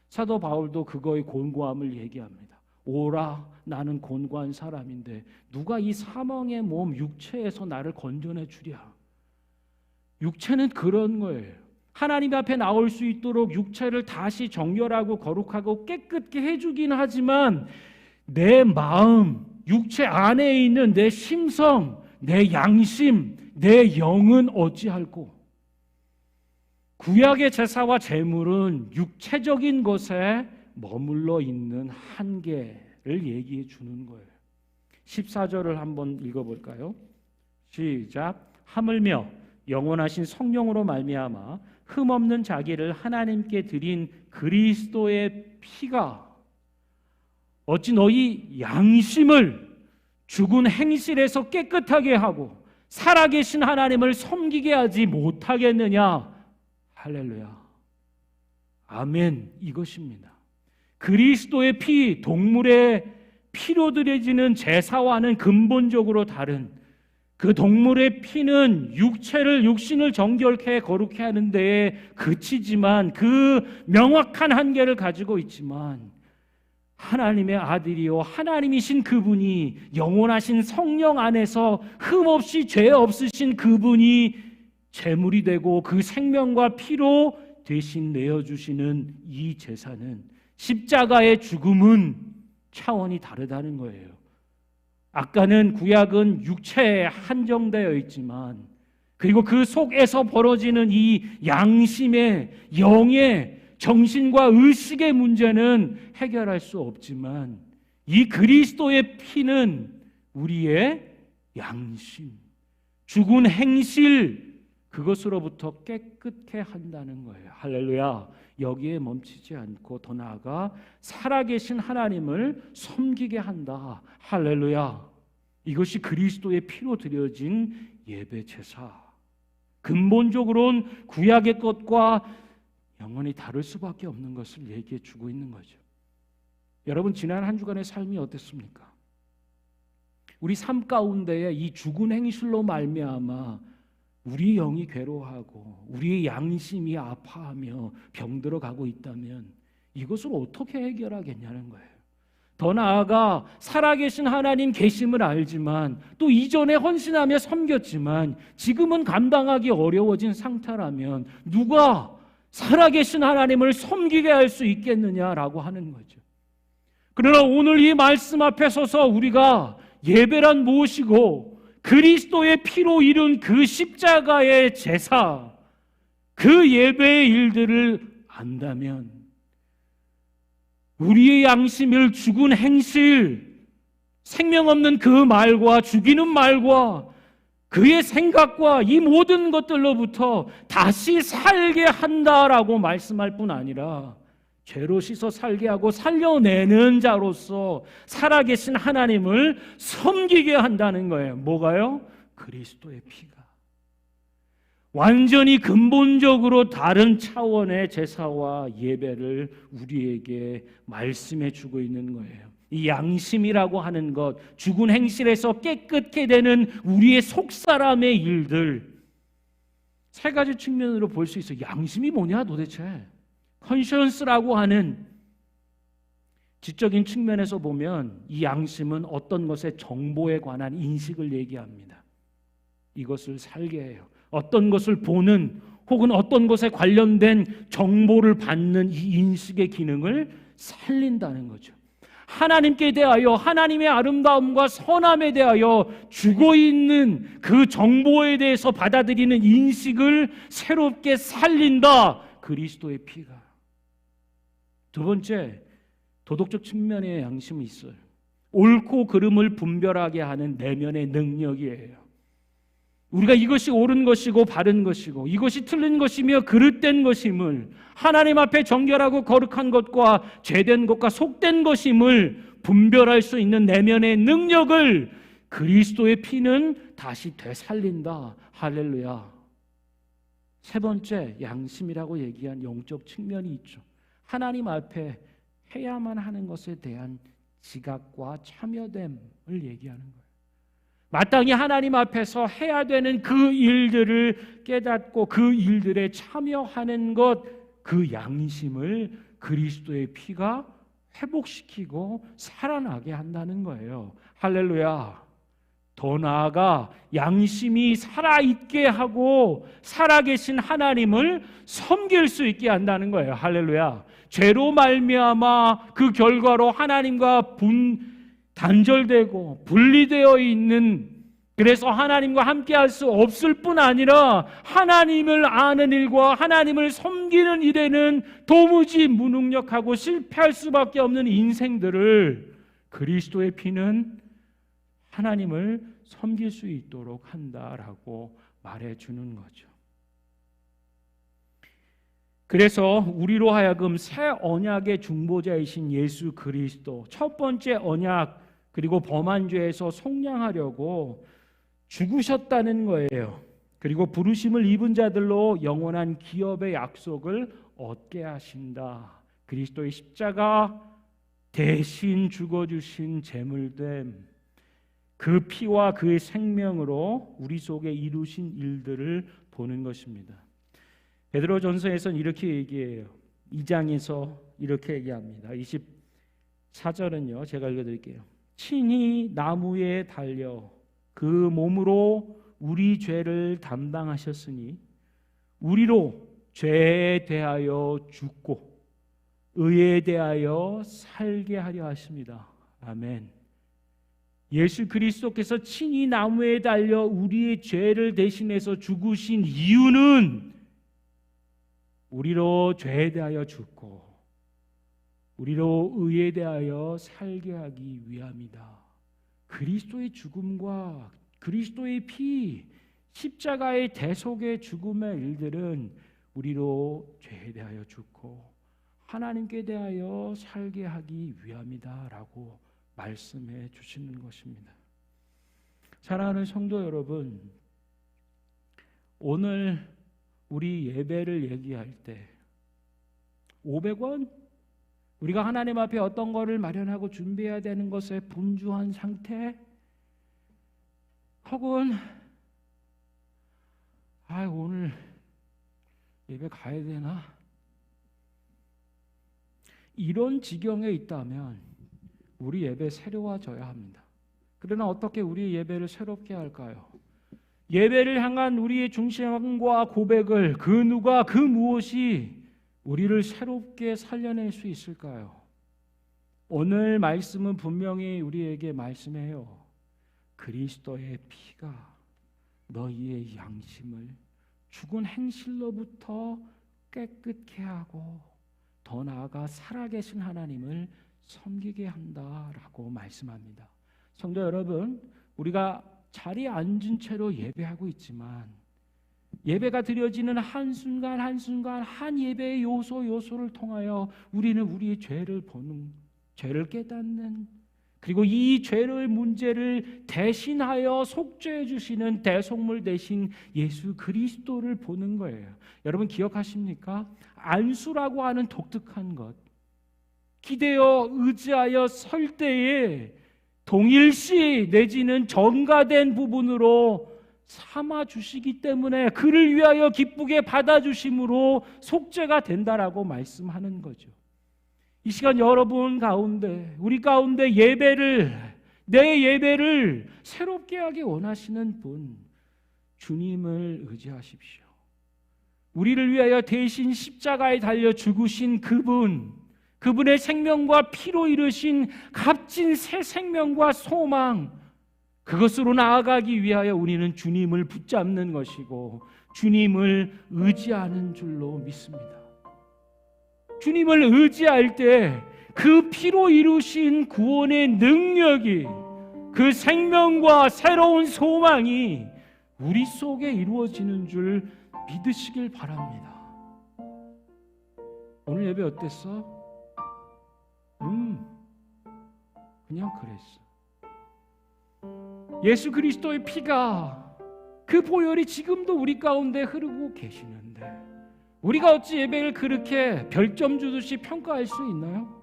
사도 바울도 그거의 곤고함을 얘기합니다. 오라, 나는 곤고한 사람인데 누가 이 사망의 몸 육체에서 나를 건져내 주랴. 육체는 그런 거예요. 하나님 앞에 나올 수 있도록 육체를 다시 정결하고 거룩하고 깨끗게 해주긴 하지만 내 마음, 육체 안에 있는 내 심성, 내 양심, 내 영은 어찌할꼬? 구약의 제사와 제물은 육체적인 것에 머물러 있는 한계를 얘기해 주는 거예요. 14절을 한번 읽어볼까요? 시작. 하물며 영원하신 성령으로 말미암아 흠없는 자기를 하나님께 드린 그리스도의 피가 어찌 너희 양심을 죽은 행실에서 깨끗하게 하고 살아계신 하나님을 섬기게 하지 못하겠느냐? 할렐루야. 아멘. 이것입니다. 그리스도의 피, 동물의 피로 드려지는 제사와는 근본적으로 다른 그 동물의 피는 육신을 정결케 거룩케 하는 데에 그치지만 그 명확한 한계를 가지고 있지만 하나님의 아들이요 하나님이신 그분이 영원하신 성령 안에서 흠없이 죄 없으신 그분이 제물이 되고 그 생명과 피로 대신 내어주시는 이 제사는 십자가의 죽음은 차원이 다르다는 거예요. 아까는 구약은 육체에 한정되어 있지만 그리고 그 속에서 벌어지는 이 양심의 영의 정신과 의식의 문제는 해결할 수 없지만 이 그리스도의 피는 우리의 양심, 죽은 행실 그것으로부터 깨끗게 한다는 거예요. 할렐루야. 여기에 멈추지 않고 더 나아가 살아계신 하나님을 섬기게 한다. 할렐루야. 이것이 그리스도의 피로 드려진 예배 제사. 근본적으로는 구약의 것과 영원히 다를 수밖에 없는 것을 얘기해 주고 있는 거죠. 여러분 지난 한 주간의 삶이 어땠습니까? 우리 삶 가운데에 이 죽은 행실로 말미암아 우리 영이 괴로워하고 우리의 양심이 아파하며 병들어 가고 있다면 이것을 어떻게 해결하겠냐는 거예요. 더 나아가 살아계신 하나님 계심을 알지만 또 이전에 헌신하며 섬겼지만 지금은 감당하기 어려워진 상태라면 누가 살아계신 하나님을 섬기게 할 수 있겠느냐라고 하는 거죠. 그러나 오늘 이 말씀 앞에 서서 우리가 예배란 무엇이고 그리스도의 피로 이룬 그 십자가의 제사, 그 예배의 일들을 안다면 우리의 양심을 죽은 행실, 생명 없는 그 말과 죽이는 말과 그의 생각과 이 모든 것들로부터 다시 살게 한다라고 말씀할 뿐 아니라 죄로 씻어 살게 하고 살려내는 자로서 살아계신 하나님을 섬기게 한다는 거예요. 뭐가요? 그리스도의 피가. 완전히 근본적으로 다른 차원의 제사와 예배를 우리에게 말씀해 주고 있는 거예요. 이 양심이라고 하는 것, 죽은 행실에서 깨끗게 되는 우리의 속사람의 일들, 세 가지 측면으로 볼 수 있어요. 양심이 뭐냐 도대체? 컨셔언스라고 하는 지적인 측면에서 보면 이 양심은 어떤 것의 정보에 관한 인식을 얘기합니다. 이것을 살게 해요. 어떤 것을 보는 혹은 어떤 것에 관련된 정보를 받는 이 인식의 기능을 살린다는 거죠. 하나님께 대하여 하나님의 아름다움과 선함에 대하여 주고 있는 그 정보에 대해서 받아들이는 인식을 새롭게 살린다. 그리스도의 피가. 두 번째, 도덕적 측면의 양심이 있어요. 옳고 그름을 분별하게 하는 내면의 능력이에요. 우리가 이것이 옳은 것이고 바른 것이고 이것이 틀린 것이며 그릇된 것임을, 하나님 앞에 정결하고 거룩한 것과 죄된 것과 속된 것임을 분별할 수 있는 내면의 능력을 그리스도의 피는 다시 되살린다. 할렐루야. 세 번째, 양심이라고 얘기한 영적 측면이 있죠. 하나님 앞에 해야만 하는 것에 대한 지각과 참여됨을 얘기하는 거예요. 마땅히 하나님 앞에서 해야 되는 그 일들을 깨닫고 그 일들에 참여하는 것, 그 양심을 그리스도의 피가 회복시키고 살아나게 한다는 거예요. 할렐루야. 더 나아가 양심이 살아있게 하고 살아계신 하나님을 섬길 수 있게 한다는 거예요. 할렐루야. 죄로 말미암아 그 결과로 하나님과 단절되고 분리되어 있는, 그래서 하나님과 함께 할 수 없을 뿐 아니라 하나님을 아는 일과 하나님을 섬기는 일에는 도무지 무능력하고 실패할 수밖에 없는 인생들을 그리스도의 피는 하나님을 섬길 수 있도록 한다라고 말해주는 거죠. 그래서 우리로 하여금 새 언약의 중보자이신 예수 그리스도, 첫 번째 언약 그리고 범한 죄에서 속량하려고 죽으셨다는 거예요. 그리고 부르심을 입은 자들로 영원한 기업의 약속을 얻게 하신다. 그리스도의 십자가 대신 죽어주신 제물됨, 그 피와 그의 생명으로 우리 속에 이루신 일들을 보는 것입니다. 베드로전서에서는 이렇게 얘기해요. 2장에서 이렇게 얘기합니다. 24절은요, 제가 읽어드릴게요. 친히 나무에 달려 그 몸으로 우리 죄를 담당하셨으니 우리로 죄에 대하여 죽고 의에 대하여 살게 하려 하십니다. 아멘. 예수 그리스도께서 친히 나무에 달려 우리의 죄를 대신해서 죽으신 이유는 우리로 죄에 대하여 죽고 우리로 의에 대하여 살게 하기 위함이다. 그리스도의 죽음과 그리스도의 피, 십자가의 대속의 죽음의 일들은 우리로 죄에 대하여 죽고 하나님께 대하여 살게 하기 위함이다라고 말씀해 주시는 것입니다. 사랑하는 성도 여러분, 오늘 우리 예배를 얘기할 때 500원? 우리가 하나님 앞에 어떤 거를 마련하고 준비해야 되는 것에 분주한 상태? 혹은 오늘 예배 가야 되나? 이런 지경에 있다면 우리 예배 새로워져야 합니다. 그러나 어떻게 우리 예배를 새롭게 할까요? 예배를 향한 우리의 중심과 고백을 그 누가 그 무엇이 우리를 새롭게 살려낼 수 있을까요? 오늘 말씀은 분명히 우리에게 말씀해요. 그리스도의 피가 너희의 양심을 죽은 행실로부터 깨끗게 하고 더 나아가 살아계신 하나님을 섬기게 한다라고 말씀합니다. 성도 여러분, 우리가 자리에 앉은 채로 예배하고 있지만 예배가 드려지는 한순간 한순간 한 예배의 요소를 통하여 우리는 우리의 죄를 보는, 죄를 깨닫는, 그리고 이 죄의 문제를 대신하여 속죄해 주시는 대속물 대신 예수 그리스도를 보는 거예요. 여러분 기억하십니까? 안수라고 하는 독특한 것, 기대어 의지하여 설 때에 동일시 내지는 전가된 부분으로 삼아 주시기 때문에 그를 위하여 기쁘게 받아주심으로 속죄가 된다라고 말씀하는 거죠. 이 시간 여러분 가운데, 우리 가운데 내 예배를 새롭게 하기 원하시는 분, 주님을 의지하십시오. 우리를 위하여 대신 십자가에 달려 죽으신 그분의 생명과 피로 이루신 값진 새 생명과 소망, 그것으로 나아가기 위하여 우리는 주님을 붙잡는 것이고 주님을 의지하는 줄로 믿습니다. 주님을 의지할 때 그 피로 이루신 구원의 능력이, 그 생명과 새로운 소망이 우리 속에 이루어지는 줄 믿으시길 바랍니다. 오늘 예배 어땠어? 그냥 그랬어. 예수 그리스도의 피가, 그 보혈이 지금도 우리 가운데 흐르고 계시는데 우리가 어찌 예배를 그렇게 별점 주듯이 평가할 수 있나요?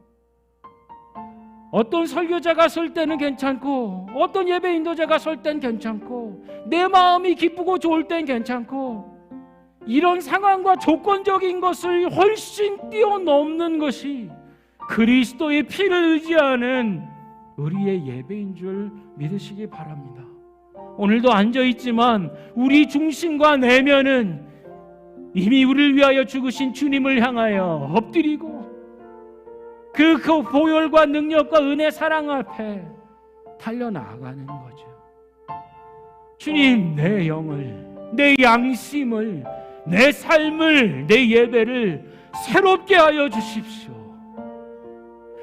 어떤 설교자가 설 때는 괜찮고 어떤 예배 인도자가 설 땐 괜찮고 내 마음이 기쁘고 좋을 땐 괜찮고, 이런 상황과 조건적인 것을 훨씬 뛰어넘는 것이 그리스도의 피를 의지하는 우리의 예배인 줄 믿으시기 바랍니다. 오늘도 앉아있지만 우리 중심과 내면은 이미 우리를 위하여 죽으신 주님을 향하여 엎드리고 그 보혈과 능력과 은혜 사랑 앞에 달려나가는 거죠. 주님, 내 영을, 내 양심을, 내 삶을, 내 예배를 새롭게 하여 주십시오.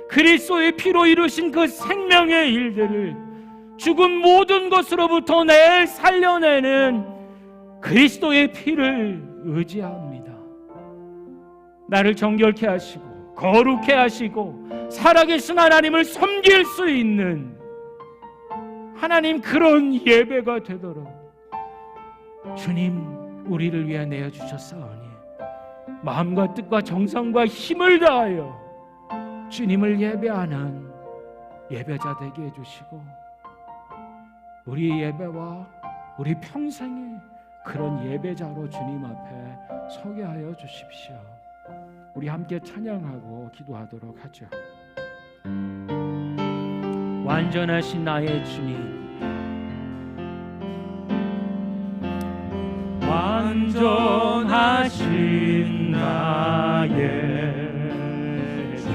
그리스도의 피로 이루신 그 생명의 일들을 죽은 모든 것으로부터 내 살려내는 그리스도의 피를 의지합니다. 나를 정결케 하시고 거룩해 하시고 살아계신 하나님을 섬길 수 있는 하나님, 그런 예배가 되도록 주님, 우리를 위해 내어주셨사오니 마음과 뜻과 정성과 힘을 다하여 주님을 예배하는 예배자 되게 해주시고 우리 예배와 우리 평생의 그런 예배자로 주님 앞에 서게 하여 주십시오. 우리 함께 찬양하고 기도하도록 하죠. 완전하신 나의 주님, 완전하신 나의 주,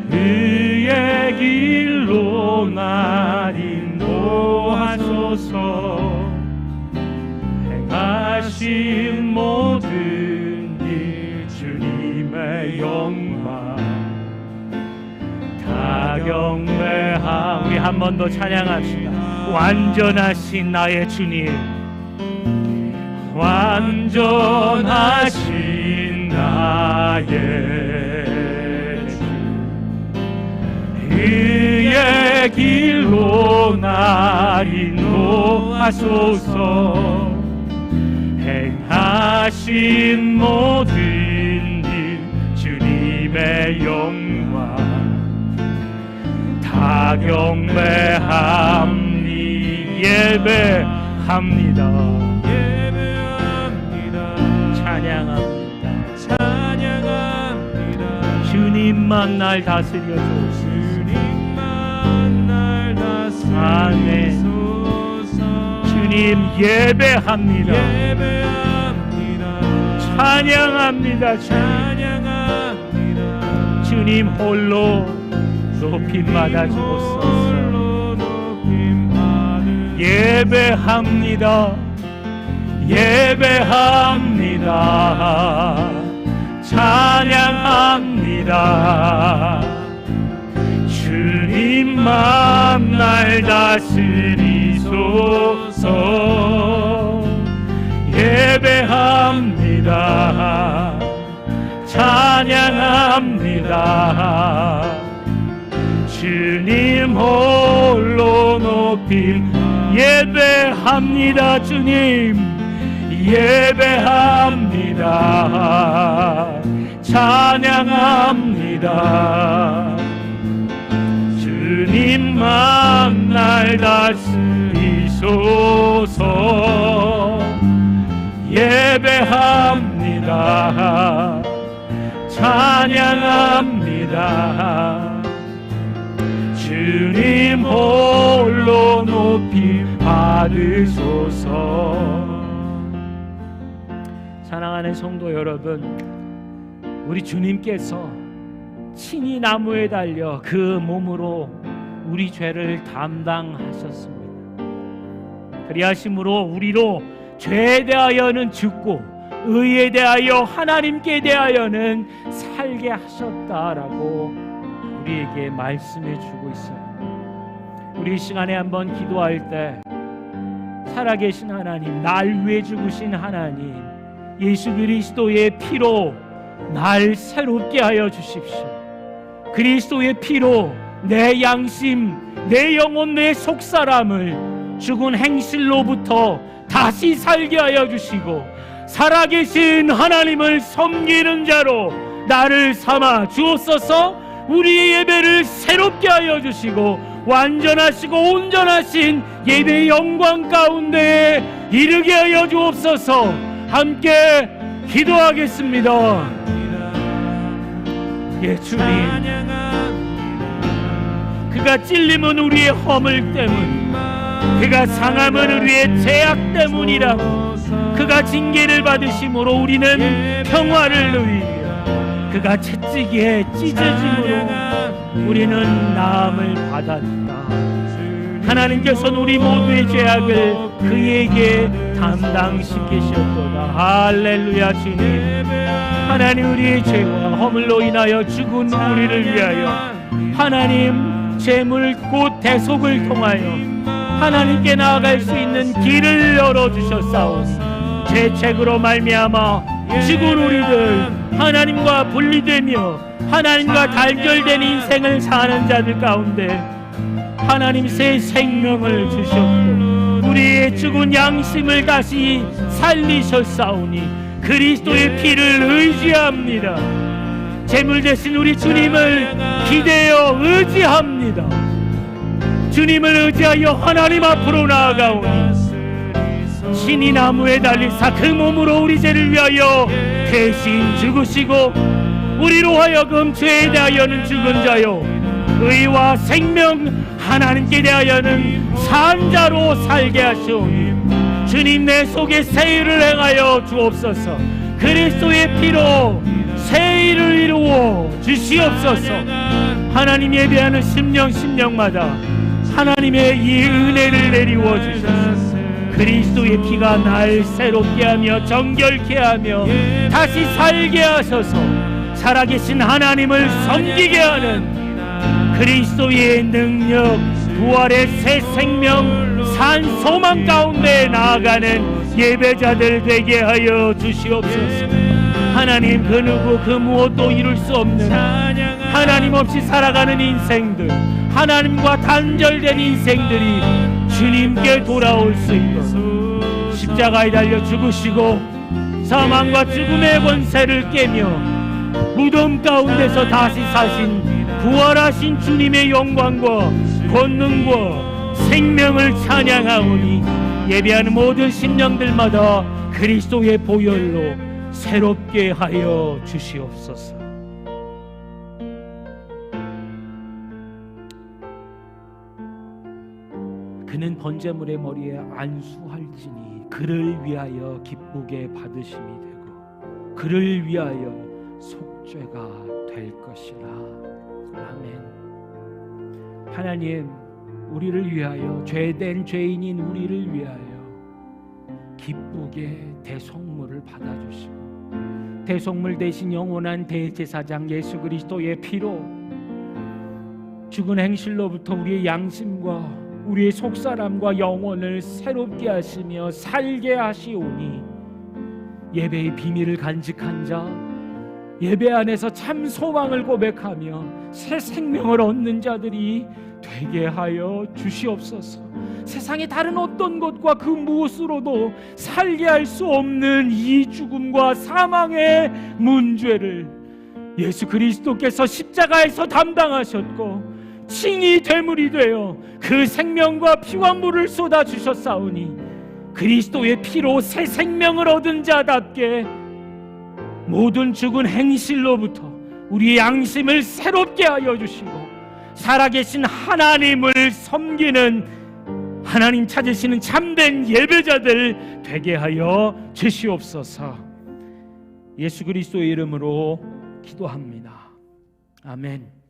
그의 길로 날 인도하소서. 행하신 모든 일 주님의 영광 다 경배하. 우리 한 번 더 찬양합시다. 완전하신 나의 주님, 완전하신 나의 주, 그의 길로 날 인도하소서. 행하신 모든 일 주님의 영광 다 경배합니. 예배합니다. 찬양합니다. 찬양합니다. 주님만 날 다스려 주옵소서. 주님만 날 다스려 주옵소서. 주님 예배합니다. 예배합니다. 찬양합니다. 찬양합니다. 주님 홀로 높임 받아 주옵소서. 예배합니다. 예배합니다. 찬양합니다. 주님만 날 다스리소서. 예배합니다. 찬양합니다. 주님 홀로 높임. 예배합니다. 주님 예배합니다. 찬양합니다. 주님만 날 다스리소서. 예배합니다. 찬양합니다. 주님 홀로 높이 받으소서. 사랑하는 성도 여러분, 우리 주님께서 친히 나무에 달려 그 몸으로 우리 죄를 담당하셨습니다. 그리하심으로 우리로 죄에 대하여는 죽고 의에 대하여 하나님께 대하여는 살게 하셨다라고 우리에게 말씀해 주고 있어요. 우리 이 시간에 한번 기도할 때 살아계신 하나님, 날 위해 죽으신 하나님, 예수 그리스도의 피로 날 새롭게 하여 주십시오. 그리스도의 피로 내 양심, 내 영혼, 내 속사람을 죽은 행실로부터 다시 살게 하여 주시고 살아계신 하나님을 섬기는 자로 나를 삼아 주옵소서. 우리의 예배를 새롭게 하여 주시고 완전하시고 온전하신 예배의 영광 가운데 이르게 하여 주옵소서. 함께 기도하겠습니다. 예, 주님, 그가 찔림은 우리의 허물 때문, 그가 상함은 우리의 죄악 때문이라고. 그가 징계를 받으심으로 우리는 평화를 누리며 그가 채찍에 찢어짐으로 우리는 나음을 받았다. 하나님께서는 우리 모두의 죄악을 그에게 담당시키셨도다. 할렐루야. 주님, 하나님, 우리의 죄와 허물로 인하여 죽은 우리를 위하여 하나님 재물 곧 대속을 통하여 하나님께 나아갈 수 있는 길을 열어주셨사오니 죄책으로 말미암아 죽은 우리들, 하나님과 분리되며 하나님과 단절된 인생을 사는 자들 가운데 하나님 새 생명을 주셨고 우리의 죽은 양심을 다시 살리셨사오니 그리스도의 피를 의지합니다. 재물 대신 우리 주님을 기대어 의지합니다. 주님을 의지하여 하나님 앞으로 나아가오니 신이 나무에 달리사 그 몸으로 우리 죄를 위하여 대신 죽으시고 우리로 하여금 죄에 대하여는 죽은 자요 의와 생명 하나님께 대하여는 산 자로 살게 하시오니 주님, 내 속에 새 일을 행하여 주옵소서. 그리스도의 피로 새 일을 이루어 주시옵소서. 하나님 예배하는 심령마다 하나님의 이 은혜를 내리워 주소서. 그리스도의 피가 날 새롭게 하며 정결케 하며 다시 살게 하셔서 살아계신 하나님을 섬기게 하는 그리스도의 능력, 부활의 새 생명, 산 소망 가운데 나아가는 예배자들 되게 하여 주시옵소서. 하나님, 그 누구 그 무엇도 이룰 수 없는 하나님 없이 살아가는 인생들, 하나님과 단절된 인생들이 주님께 돌아올 수 있도록 십자가에 달려 죽으시고 사망과 죽음의 권세를 깨며 무덤 가운데서 다시 사신 부활하신 주님의 영광과 권능과 생명을 찬양하오니 예배하는 모든 심령들마다 그리스도의 보혈로 새롭게 하여 주시옵소서. 그는 번제물의 머리에 안수할지니 그를 위하여 기쁘게 받으심이 되고 그를 위하여 속죄가 될 것이라. 아멘. 하나님, 우리를 위하여 죄된 죄인인 우리를 위하여 기쁘게 대속물을 받아주시고 대속물 대신 영원한 대제사장 예수 그리스도의 피로 죽은 행실로부터 우리의 양심과 우리의 속사람과 영혼을 새롭게 하시며 살게 하시오니 예배의 비밀을 간직한 자, 예배 안에서 참 소망을 고백하며 새 생명을 얻는 자들이 되게 하여 주시옵소서. 세상의 다른 어떤 것과 그 무엇으로도 살게 할 수 없는 이 죽음과 사망의 문죄를 예수 그리스도께서 십자가에서 담당하셨고 친히 되물이 되어 그 생명과 피와 물을 쏟아 주셨사오니 그리스도의 피로 새 생명을 얻은 자답게 모든 죽은 행실로부터 우리의 양심을 새롭게 하여 주시고 살아계신 하나님을 섬기는 하나님 찾으시는 참된 예배자들 되게 하여 주시옵소서. 예수 그리스도의 이름으로 기도합니다. 아멘.